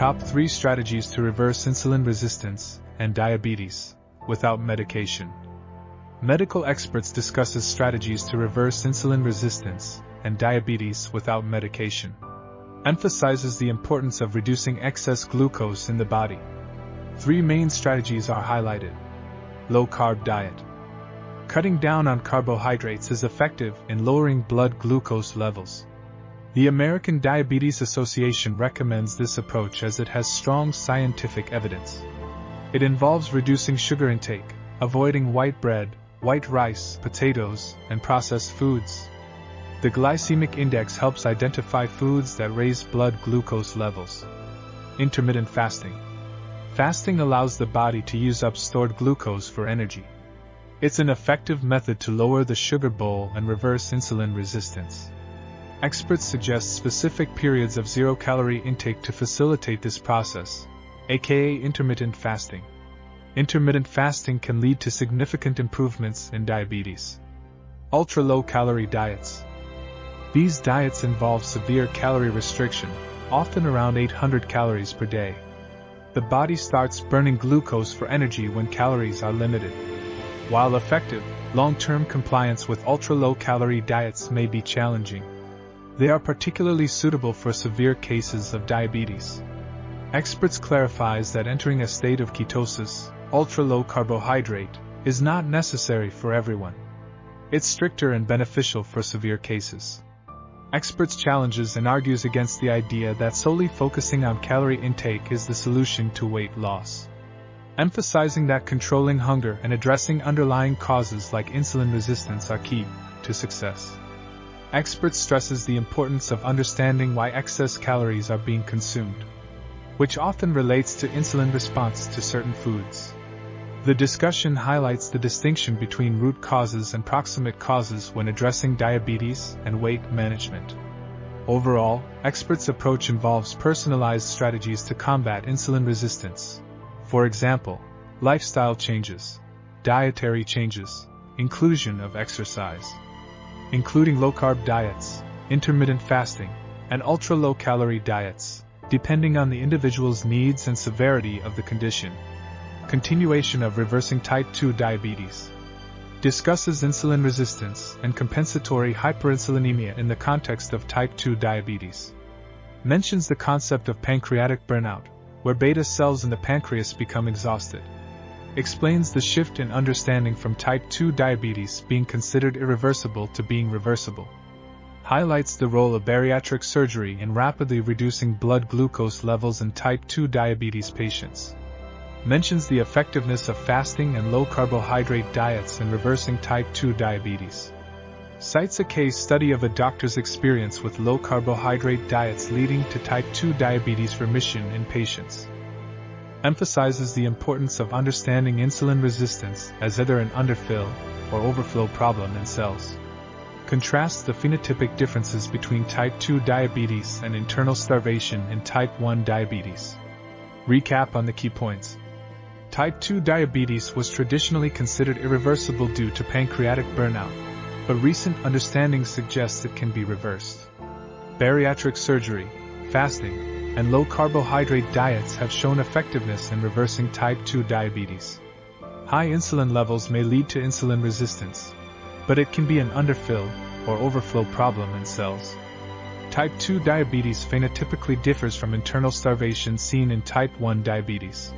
Top 3 strategies to reverse insulin resistance and diabetes without medication. Medical experts discusses strategies to reverse insulin resistance and diabetes without medication. Emphasizes the importance of reducing excess glucose in the body. 3 main strategies are highlighted. Low-carb diet. Cutting down on carbohydrates is effective in lowering blood glucose levels. The American Diabetes Association recommends this approach as it has strong scientific evidence. It involves reducing sugar intake, avoiding white bread, white rice, potatoes, and processed foods. The glycemic index helps identify foods that raise blood glucose levels. Intermittent fasting. Fasting allows the body to use up stored glucose for energy. It's an effective method to lower the sugar bowl and reverse insulin resistance. Experts suggest specific periods of zero-calorie intake to facilitate this process, aka intermittent fasting. Intermittent fasting can lead to significant improvements in diabetes. Ultra-low-calorie diets. These diets involve severe calorie restriction, often around 800 calories per day. The body starts burning glucose for energy when calories are limited. While effective, long-term compliance with ultra-low-calorie diets may be challenging. They are particularly suitable for severe cases of diabetes. Experts clarifies that entering a state of ketosis, ultra-low carbohydrate, is not necessary for everyone. It's stricter and beneficial for severe cases. Experts challenges and argues against the idea that solely focusing on calorie intake is the solution to weight loss, emphasizing that controlling hunger and addressing underlying causes like insulin resistance are key to success. Experts stresses the importance of understanding why excess calories are being consumed, which often relates to insulin response to certain foods. The discussion highlights the distinction between root causes and proximate causes when addressing diabetes and weight management. Overall, experts' approach involves personalized strategies to combat insulin resistance. For example, lifestyle changes, dietary changes, inclusion of exercise, including low-carb diets, intermittent fasting, and ultra-low-calorie diets, depending on the individual's needs and severity of the condition. Continuation of reversing type 2 diabetes. Discusses insulin resistance and compensatory hyperinsulinemia in the context of type 2 diabetes. Mentions the concept of pancreatic burnout, where beta cells in the pancreas become exhausted. Explains the shift in understanding from type 2 diabetes being considered irreversible to being reversible. Highlights the role of bariatric surgery in rapidly reducing blood glucose levels in type 2 diabetes patients. Mentions the effectiveness of fasting and low-carbohydrate diets in reversing type 2 diabetes. Cites a case study of a doctor's experience with low-carbohydrate diets leading to type 2 diabetes remission in patients. Emphasizes the importance of understanding insulin resistance as either an underfill or overflow problem in cells. Contrasts the phenotypic differences between type 2 diabetes and internal starvation in type 1 diabetes. Recap on the key points. Type 2 diabetes was traditionally considered irreversible due to pancreatic burnout, but recent understanding suggests it can be reversed. Bariatric surgery, fasting, and low-carbohydrate diets have shown effectiveness in reversing type 2 diabetes. High insulin levels may lead to insulin resistance, but it can be an underfill or overflow problem in cells. Type 2 diabetes phenotypically differs from internal starvation seen in type 1 diabetes.